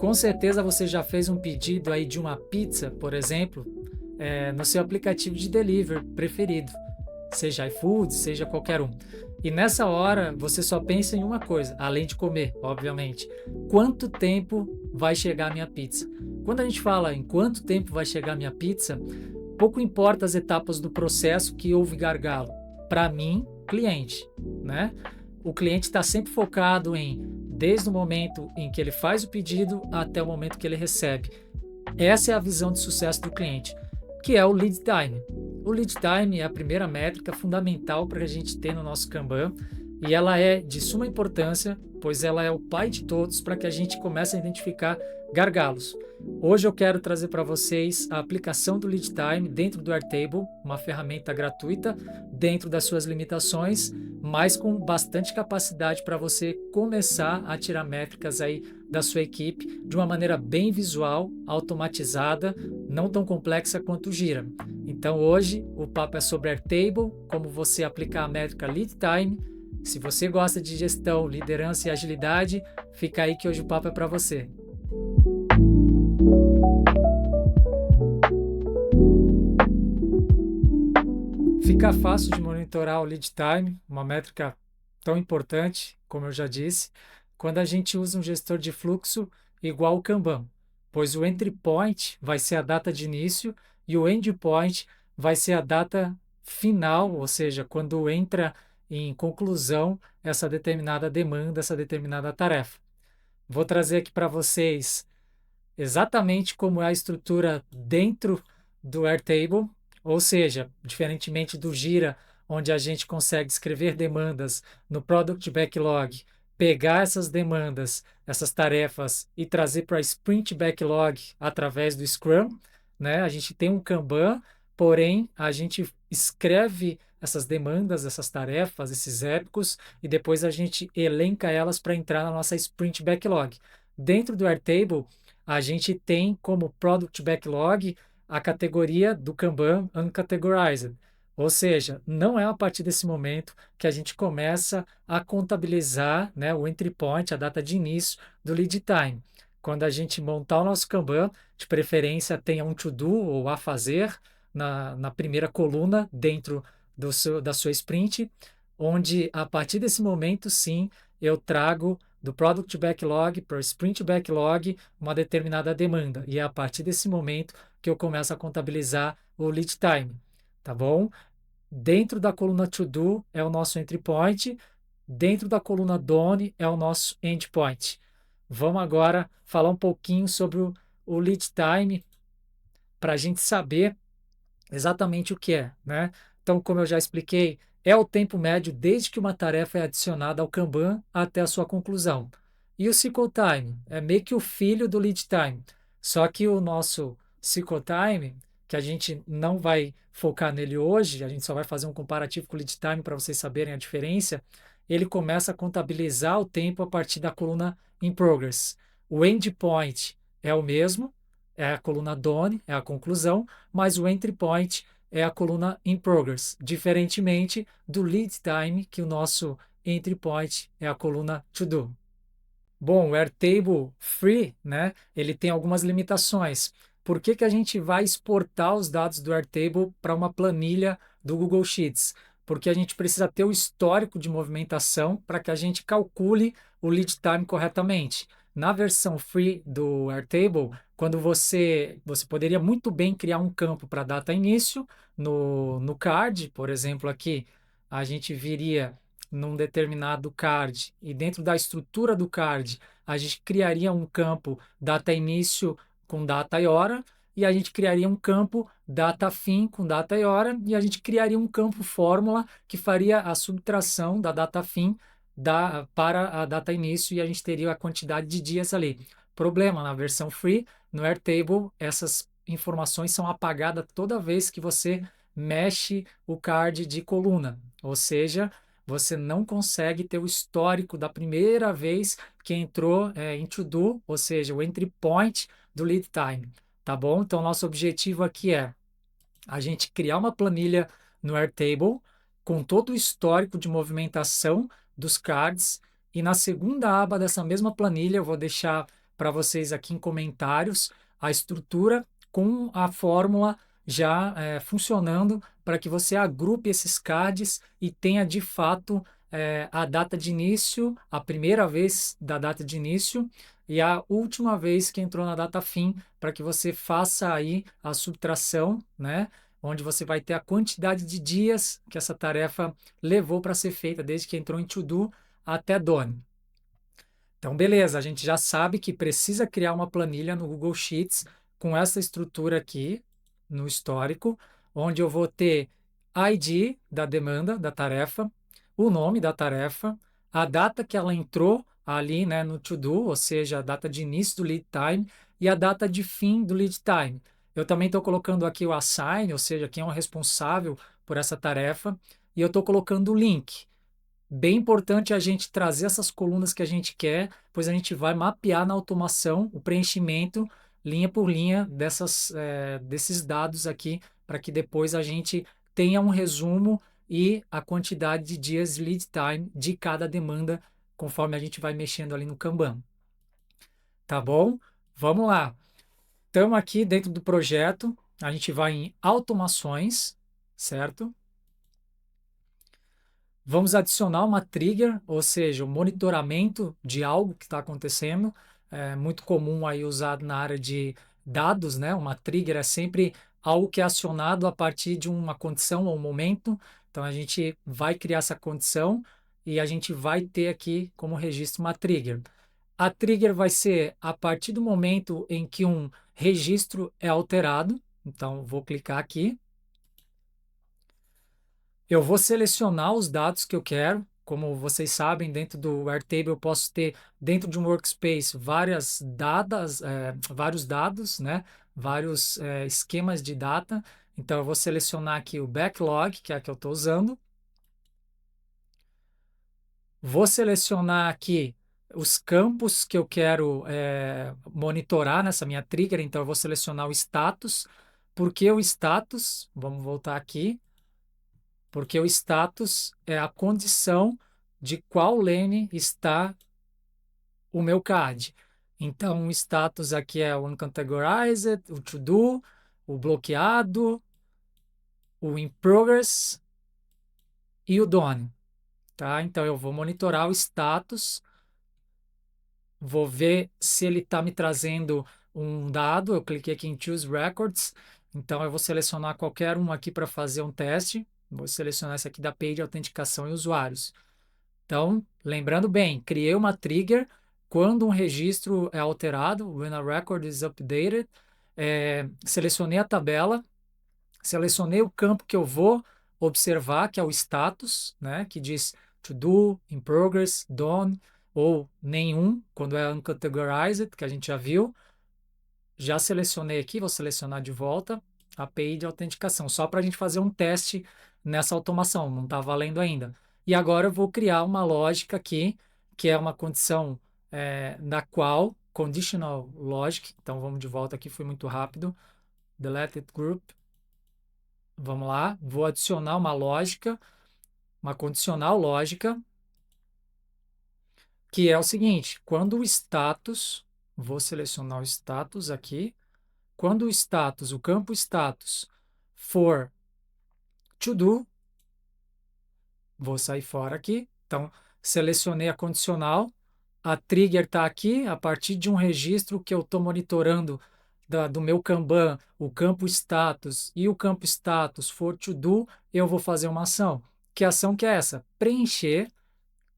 Com certeza você já fez um pedido aí de uma pizza, por exemplo, no seu aplicativo de delivery preferido, seja iFood, seja qualquer um. E nessa hora você só pensa em uma coisa, além de comer, obviamente: quanto tempo vai chegar a minha pizza? Quando a gente fala em quanto tempo vai chegar a minha pizza, pouco importa as etapas do processo que houve gargalo. Para mim, cliente, né? O cliente está sempre focado desde o momento em que ele faz o pedido até o momento que ele recebe. Essa é a visão de sucesso do cliente, que é o lead time. O lead time é a primeira métrica fundamental para a gente ter no nosso Kanban, e ela é de suma importância, pois ela é o pai de todos para que a gente comece a identificar gargalos. Hoje eu quero trazer para vocês a aplicação do lead time dentro do Airtable, uma ferramenta gratuita dentro das suas limitações, mas com bastante capacidade para você começar a tirar métricas aí da sua equipe de uma maneira bem visual, automatizada, não tão complexa quanto o Gira. Então hoje o papo é sobre Airtable, como você aplicar a métrica Lead Time. Se você gosta de gestão, liderança e agilidade, fica aí que hoje o papo é para você. Fica fácil de monitorar o lead time, uma métrica tão importante, como eu já disse, quando a gente usa um gestor de fluxo igual o Kanban, pois o entry point vai ser a data de início e o end point vai ser a data final, ou seja, quando entra em conclusão essa determinada demanda, essa determinada tarefa. Vou trazer aqui para vocês exatamente como é a estrutura dentro do Airtable, ou seja, diferentemente do Gira, onde a gente consegue escrever demandas no Product Backlog, pegar essas demandas, essas tarefas e trazer para Sprint Backlog através do Scrum, né? A gente tem um Kanban, porém a gente escreve essas demandas, essas tarefas, esses épicos, e depois a gente elenca elas para entrar na nossa Sprint Backlog. Dentro do Airtable, a gente tem como Product Backlog a categoria do Kanban Uncategorized. Ou seja, não é a partir desse momento que a gente começa a contabilizar, né, o entry point, a data de início do lead time. Quando a gente montar o nosso Kanban, de preferência tenha um to-do ou a fazer na primeira coluna dentro da sua sprint, onde a partir desse momento, sim, eu trago do Product Backlog para o Sprint Backlog uma determinada demanda. E é a partir desse momento que eu começo a contabilizar o lead time, tá bom? Dentro da coluna To Do é o nosso entry point, dentro da coluna Done é o nosso end point. Vamos agora falar um pouquinho sobre o lead time para a gente saber exatamente o que é, né? Então, como eu já expliquei, é o tempo médio desde que uma tarefa é adicionada ao Kanban até a sua conclusão. E o cycle time é meio que o filho do lead time. Só que o nosso cycle time, que a gente não vai focar nele hoje, a gente só vai fazer um comparativo com o lead time para vocês saberem a diferença, ele começa a contabilizar o tempo a partir da coluna in progress. O endpoint é o mesmo, é a coluna done, é a conclusão, mas o entry point é a coluna in progress, diferentemente do lead time, que o nosso entry point é a coluna to do. Bom, o Airtable Free, né, ele tem algumas limitações. Por que que a gente vai exportar os dados do Airtable para uma planilha do Google Sheets? Porque a gente precisa ter o histórico de movimentação para que a gente calcule o lead time corretamente. Na versão free do Airtable, quando você poderia muito bem criar um campo para data início no card, por exemplo, aqui a gente viria num determinado card e dentro da estrutura do card a gente criaria um campo data início com data e hora e a gente criaria um campo data fim com data e hora e a gente criaria um campo fórmula que faria a subtração da data fim para a data início e a gente teria a quantidade de dias ali. Problema, na versão free, no Airtable, essas informações são apagadas toda vez que você mexe o card de coluna, ou seja, você não consegue ter o histórico da primeira vez que entrou em to do, ou seja, o entry point do lead time, tá bom? Então, nosso objetivo aqui é a gente criar uma planilha no Airtable com todo o histórico de movimentação dos cards e na segunda aba dessa mesma planilha eu vou deixar para vocês aqui em comentários a estrutura com a fórmula já funcionando para que você agrupe esses cards e tenha de fato a data de início, a primeira vez da data de início e a última vez que entrou na data fim, para que você faça aí a subtração, né? Onde você vai ter a quantidade de dias que essa tarefa levou para ser feita, desde que entrou em To Do até Done. Então, beleza, a gente já sabe que precisa criar uma planilha no Google Sheets com essa estrutura aqui no histórico, onde eu vou ter ID da demanda, da tarefa, o nome da tarefa, a data que ela entrou ali, né, no to-do, ou seja, a data de início do lead time e a data de fim do lead time. Eu também estou colocando aqui o assign, ou seja, quem é o responsável por essa tarefa, e eu estou colocando o link. Bem importante a gente trazer essas colunas que a gente quer, pois a gente vai mapear na automação o preenchimento linha por linha desses dados aqui, para que depois a gente tenha um resumo e a quantidade de dias lead time de cada demanda, conforme a gente vai mexendo ali no Kanban. Tá bom? Vamos lá. Estamos aqui dentro do projeto, a gente vai em automações, certo? Vamos adicionar uma trigger, ou seja, o monitoramento de algo que está acontecendo. É muito comum aí usado na área de dados, né? Uma trigger é sempre algo que é acionado a partir de uma condição ou um momento. Então a gente vai criar essa condição e a gente vai ter aqui como registro uma trigger. A trigger vai ser a partir do momento em que um registro é alterado. Então vou clicar aqui. Eu vou selecionar os dados que eu quero. Como vocês sabem, dentro do Airtable eu posso ter, dentro de um workspace, vários dados, né? Vários esquemas de data. Então, eu vou selecionar aqui o backlog, que é a que eu estou usando. Vou selecionar aqui os campos que eu quero monitorar nessa minha trigger. Então, eu vou selecionar o status. Por que o status? Vamos voltar aqui. Porque o status é a condição de qual lane está o meu card. Então, o status aqui é o uncategorized, o to do, o bloqueado, o in progress e o done. Tá? Então, eu vou monitorar o status, vou ver se ele está me trazendo um dado. Eu cliquei aqui em Choose Records, então eu vou selecionar qualquer um aqui para fazer um teste. Vou selecionar esse aqui da API de autenticação e usuários. Então, lembrando bem, criei uma trigger quando um registro é alterado, when a record is updated, selecionei a tabela, selecionei o campo que eu vou observar, que é o status, né, que diz to do, in progress, done, ou nenhum, quando é uncategorized, que a gente já viu. Já selecionei aqui, vou selecionar de volta a API de autenticação, só para a gente fazer um teste nessa automação, não está valendo ainda. E agora eu vou criar uma lógica aqui, que é uma condição na qual, conditional logic, então vamos de volta aqui, foi muito rápido, deleted group, vamos lá, vou adicionar uma lógica, uma condicional lógica, que é o seguinte, quando o status, vou selecionar o status aqui, quando o status, o campo status, for to do, vou sair fora aqui. Então, selecionei a condicional. A trigger está aqui, a partir de um registro que eu estou monitorando do meu Kanban, o campo status e o campo status for to do, eu vou fazer uma ação. Que ação que é essa? Preencher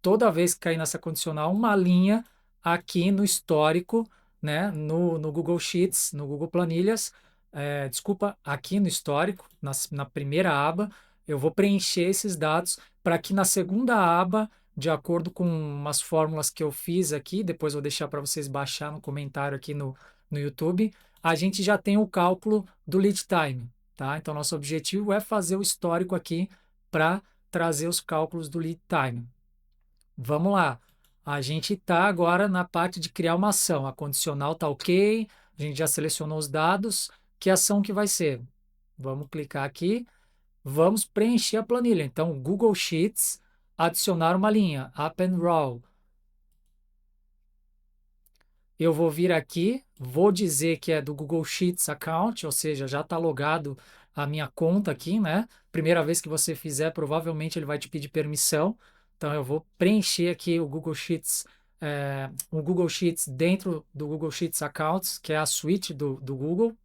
toda vez que cair nessa condicional, uma linha aqui no histórico, né, no Google Sheets, no Google Planilhas, desculpa, aqui no histórico, na primeira aba, eu vou preencher esses dados para que na segunda aba, de acordo com umas fórmulas que eu fiz aqui, depois vou deixar para vocês baixar no comentário aqui no YouTube, a gente já tem o cálculo do lead time, tá? Então, nosso objetivo é fazer o histórico aqui para trazer os cálculos do lead time. Vamos lá. A gente está agora na parte de criar uma ação. A condicional está ok, a gente já selecionou os dados. Que ação que vai ser? Vamos clicar aqui. Vamos preencher a planilha. Então, Google Sheets, adicionar uma linha, up and row. Eu vou vir aqui, vou dizer que é do Google Sheets account, ou seja, já está logado a minha conta aqui, né? Primeira vez que você fizer, provavelmente ele vai te pedir permissão. Então eu vou preencher aqui o Google Sheets dentro do Google Sheets Accounts, que é a suite do Google.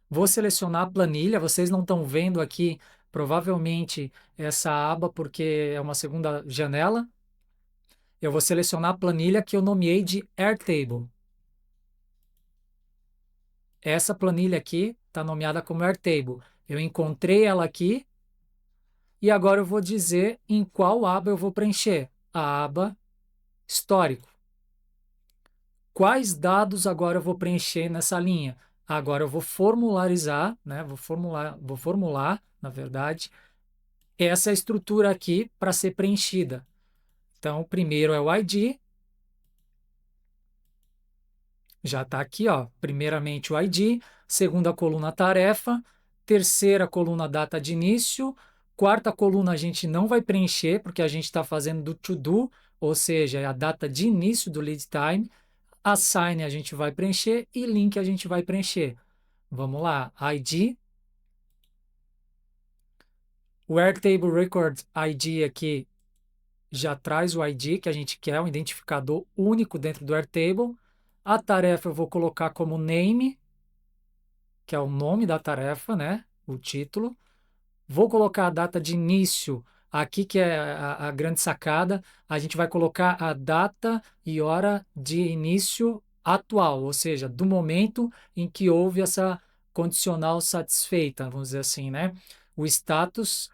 Vou selecionar a planilha, vocês não estão vendo aqui provavelmente essa aba porque é uma segunda janela. Eu vou selecionar a planilha que eu nomeei de Airtable. Essa planilha aqui está nomeada como Airtable. Eu encontrei ela aqui e agora eu vou dizer em qual aba eu vou preencher. A aba Histórico. Quais dados agora eu vou preencher nessa linha? Agora eu vou formularizar, né? Vou formular, na verdade, essa estrutura aqui para ser preenchida. Então, primeiro é o ID, já está aqui, ó. Primeiramente o ID, segunda coluna tarefa, terceira coluna data de início, quarta coluna a gente não vai preencher porque a gente está fazendo do to do, ou seja, é a data de início do lead time. Assign a gente vai preencher e link a gente vai preencher. Vamos lá, ID. O Airtable Record ID aqui já traz o ID que a gente quer, um identificador único dentro do Airtable. A tarefa eu vou colocar como name, que é o nome da tarefa, né? O título. Vou colocar a data de início aqui, que é a grande sacada. A gente vai colocar a data e hora de início atual, ou seja, do momento em que houve essa condicional satisfeita, vamos dizer assim, né? O status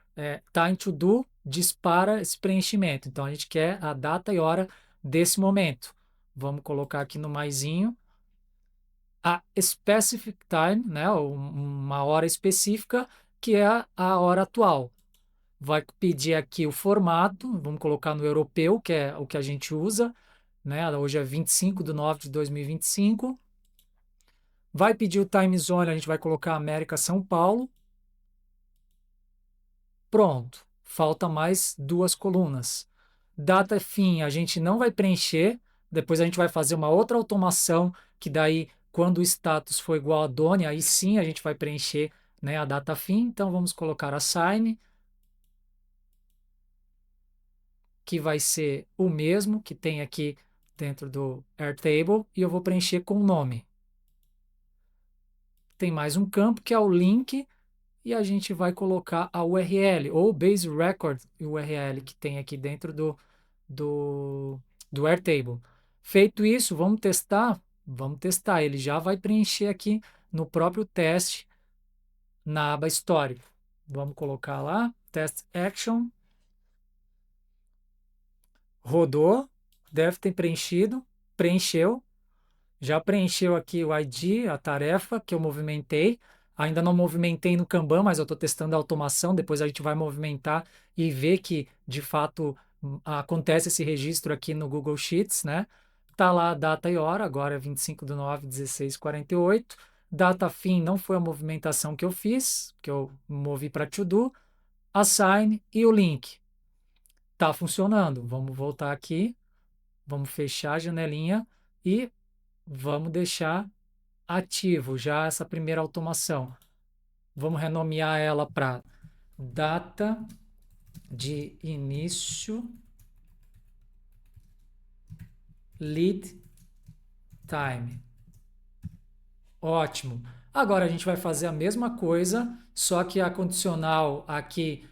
time to do dispara esse preenchimento. Então a gente quer a data e hora desse momento. Vamos colocar aqui no maisinho a specific time, né, uma hora específica, que é a hora atual. Vai pedir aqui o formato, vamos colocar no europeu, que é o que a gente usa, né? Hoje é 25/9/2025. Vai pedir o time zone, a gente vai colocar América São Paulo. Pronto, falta mais duas colunas. Data fim a gente não vai preencher, depois a gente vai fazer uma outra automação, que daí, quando o status for igual a done, aí sim a gente vai preencher, né, a data fim. Então vamos colocar assign, que vai ser o mesmo que tem aqui dentro do Airtable, e eu vou preencher com o nome. Tem mais um campo que é o link, e a gente vai colocar a URL, ou Base Record URL, que tem aqui dentro do, do Airtable. Feito isso, vamos testar? Vamos testar. Ele já vai preencher aqui no próprio teste, na aba Histórico. Vamos colocar lá, Test Action. Rodou, deve ter preenchido, preencheu. Já preencheu aqui o ID, a tarefa que eu movimentei. Ainda não movimentei no Kanban, mas eu estou testando a automação. Depois a gente vai movimentar e ver que, de fato, acontece esse registro aqui no Google Sheets, né? Tá lá a data e hora, agora é 25/9/16:48. Data fim não foi a movimentação que eu fiz, que eu movi para to do. Assign e o link. Tá funcionando. Vamos voltar aqui, vamos fechar a janelinha e vamos deixar ativo já essa primeira automação. Vamos renomear ela para data de início lead time. Ótimo. Agora a gente vai fazer a mesma coisa, só que a condicional aqui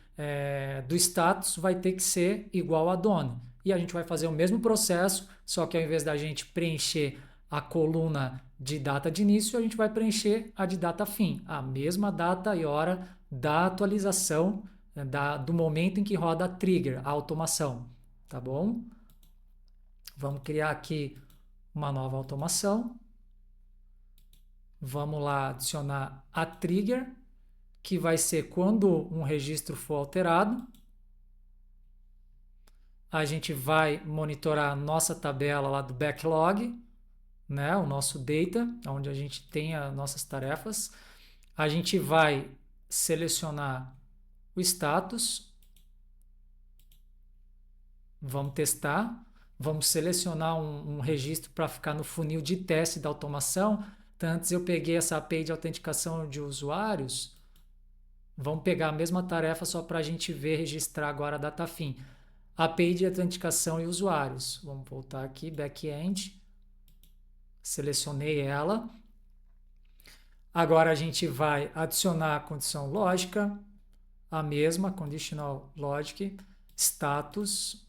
do status vai ter que ser igual a done. E a gente vai fazer o mesmo processo, só que ao invés da gente preencher a coluna de data de início, a gente vai preencher a de data fim, a mesma data e hora da atualização, do momento em que roda a trigger, a automação. Tá bom? Vamos criar aqui uma nova automação. Vamos lá adicionar a trigger, que vai ser quando um registro for alterado. A gente vai monitorar a nossa tabela lá do backlog, né, o nosso data, onde a gente tem as nossas tarefas. A gente vai selecionar o status. Vamos testar. Vamos selecionar um registro para ficar no funil de teste da automação. Então, antes eu peguei essa API de autenticação de usuários. Vamos pegar a mesma tarefa só para a gente ver, registrar agora a DataFim. API de autenticação e usuários. Vamos voltar aqui, back-end. Selecionei ela. Agora a gente vai adicionar a condição lógica, a mesma, conditional logic, status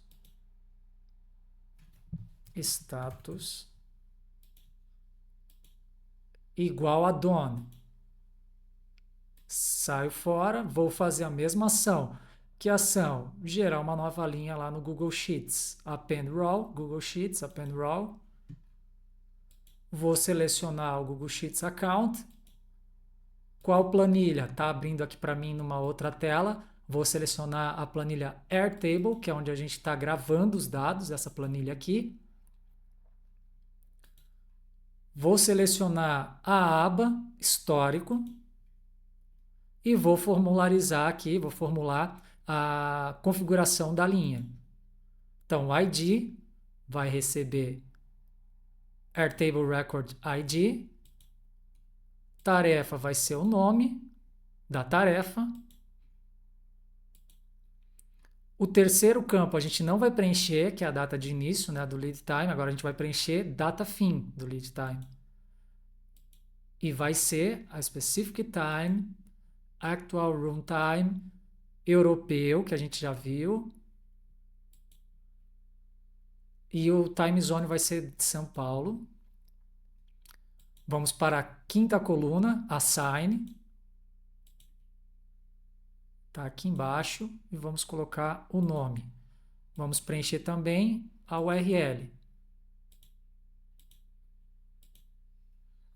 igual a done. Saio fora, vou fazer a mesma ação. Que ação? Gerar uma nova linha lá no Google Sheets. Append raw, Google Sheets, append raw. Vou selecionar o Google Sheets account. Qual planilha? Está abrindo aqui para mim numa outra tela. Vou selecionar a planilha Airtable, que é onde a gente está gravando os dados, essa planilha aqui. Vou selecionar a aba histórico e vou formularizar aqui, vou formular a configuração da linha. Então, o ID vai receber Airtable Record ID, tarefa vai ser o nome da tarefa. O terceiro campo a gente não vai preencher, que é a data de início, né, do lead time. Agora a gente vai preencher data fim do lead time. E vai ser a specific time, actual runtime, europeu, que a gente já viu. E o time zone vai ser de São Paulo. Vamos para a quinta coluna, assign. Está aqui embaixo. E vamos colocar o nome. Vamos preencher também a URL.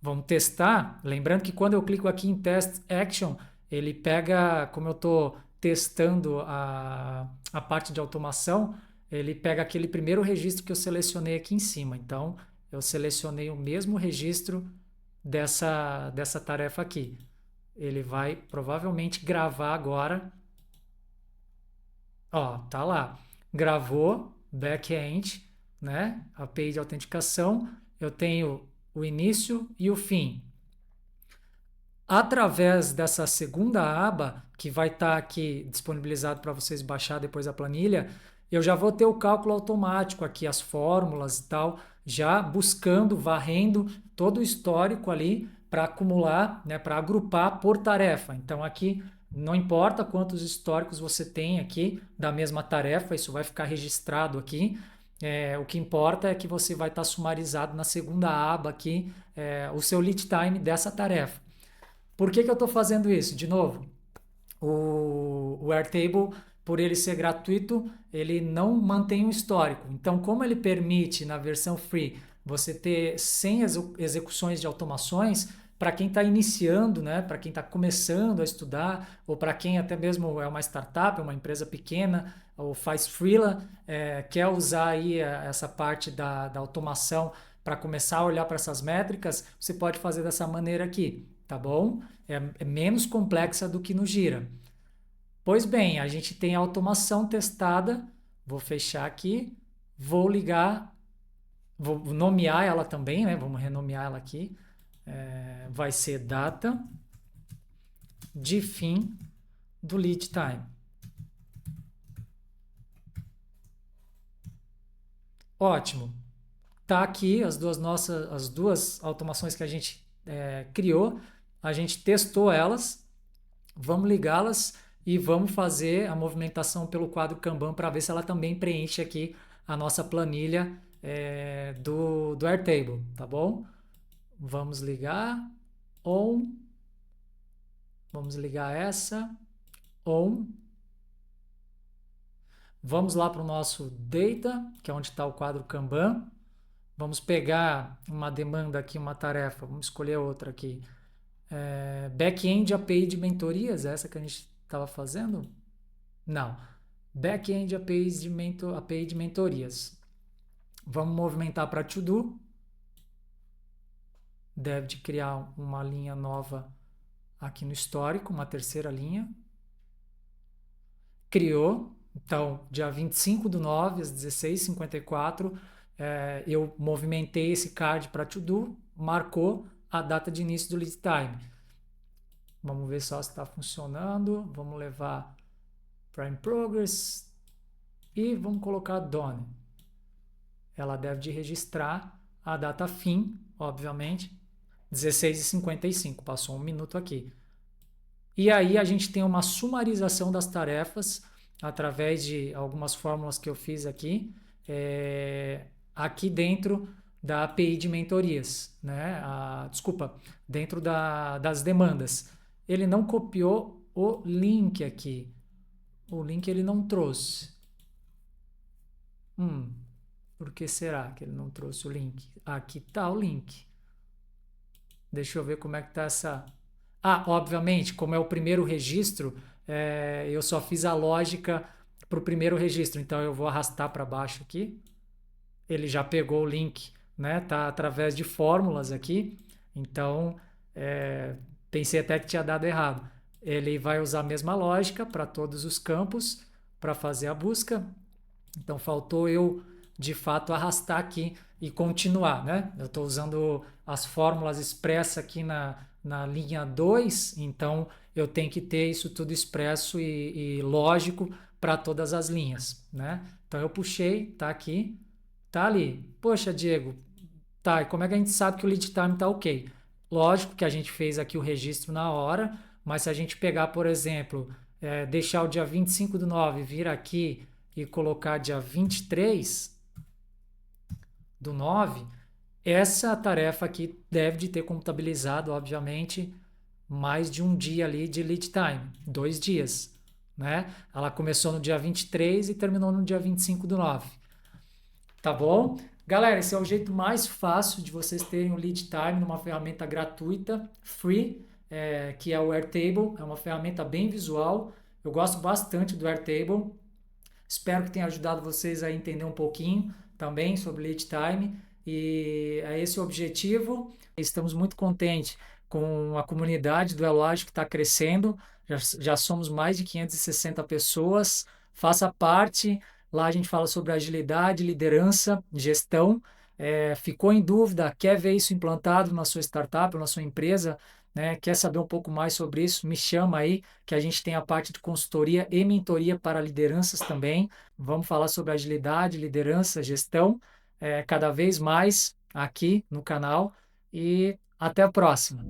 Vamos testar. Lembrando que quando eu clico aqui em Test Action, ele pega, como eu estou testando a parte de automação, ele pega aquele primeiro registro que eu selecionei aqui em cima. Então, eu selecionei o mesmo registro dessa tarefa aqui. Ele vai provavelmente gravar agora. Ó, tá lá. Gravou, back-end, né? API de autenticação. Eu tenho o início e o fim. Através dessa segunda aba, que vai estar aqui disponibilizado para vocês baixar depois a planilha, eu já vou ter o cálculo automático aqui, as fórmulas e tal, já buscando, varrendo todo o histórico ali para acumular, né, para agrupar por tarefa. Então aqui não importa quantos históricos você tem aqui da mesma tarefa, isso vai ficar registrado aqui. O que importa é que você vai estar sumarizado na segunda aba aqui, o seu lead time dessa tarefa. Por que eu estou fazendo isso? De novo, o Airtable, por ele ser gratuito, ele não mantém um histórico. Então, como ele permite na versão free você ter 100 execuções de automações, para quem está iniciando, né, para quem está começando a estudar, ou para quem até mesmo é uma startup, é uma empresa pequena, ou faz freela, quer usar aí essa parte da automação para começar a olhar para essas métricas, você pode fazer dessa maneira aqui, tá bom? É menos complexa do que no Gira. Pois bem, a gente tem a automação testada. Vou fechar aqui. Vou ligar. Vou nomear ela também, né? Vamos renomear ela aqui. Vai ser data de fim do lead time. Ótimo. Tá aqui as duas automações que a gente criou. A gente testou elas. Vamos ligá-las e vamos fazer a movimentação pelo quadro Kanban para ver se ela também preenche aqui a nossa planilha do Airtable, tá bom? Vamos ligar on, vamos ligar essa on, vamos lá para o nosso data, que é onde está o quadro Kanban. Vamos pegar uma demanda aqui, uma tarefa, vamos escolher outra aqui. Back-end API de mentorias, essa que a gente estava fazendo? Não. Back-end API de mentorias. Vamos movimentar para to-do. Deve de criar uma linha nova aqui no histórico, uma terceira linha. Criou. Então, dia 25/9, às 16h54, eu movimentei esse card para to do, marcou a data de início do lead time. Vamos ver só se está funcionando. Vamos levar para in progress e vamos colocar done. Ela deve de registrar a data fim, obviamente, 16h55. Passou 1 minuto aqui. E aí a gente tem uma sumarização das tarefas através de algumas fórmulas que eu fiz aqui, aqui dentro da API de mentorias, né? Desculpa, dentro das demandas. Ele não copiou o link aqui. O link ele não trouxe. Por que será que ele não trouxe o link? Aqui está o link. Deixa eu ver como é que está essa... obviamente, como é o primeiro registro, eu só fiz a lógica para o primeiro registro. Então eu vou arrastar para baixo aqui. Ele já pegou o link, né? Tá através de fórmulas aqui. Então, pensei até que tinha dado errado. Ele vai usar a mesma lógica para todos os campos para fazer a busca. Então faltou eu de fato arrastar aqui e continuar, né? Eu estou usando as fórmulas expressas aqui na linha 2, então eu tenho que ter isso tudo expresso e lógico para todas as linhas, né? Então eu puxei, tá aqui, tá ali. Poxa, Diego, tá, e como é que a gente sabe que o lead time tá ok? Lógico que a gente fez aqui o registro na hora, mas se a gente pegar, por exemplo, deixar o dia 25/9 vir aqui e colocar dia 23/9, essa tarefa aqui deve de ter contabilizado, obviamente, mais de um dia ali de lead time, 2 dias, né? Ela começou no dia 23 e terminou no dia 25/9. Tá bom? Galera, esse é o jeito mais fácil de vocês terem um lead time numa ferramenta gratuita, free, que é o Airtable. É uma ferramenta bem visual. Eu gosto bastante do Airtable. Espero que tenha ajudado vocês a entender um pouquinho também sobre lead time. E é esse o objetivo. Estamos muito contentes com a comunidade do Eloage que está crescendo. Já somos mais de 560 pessoas. Faça parte. Lá a gente fala sobre agilidade, liderança, gestão. Ficou em dúvida, quer ver isso implantado na sua startup, na sua empresa, né? Quer saber um pouco mais sobre isso? Me chama aí, que a gente tem a parte de consultoria e mentoria para lideranças também. Vamos falar sobre agilidade, liderança, gestão, cada vez mais aqui no canal. E até a próxima.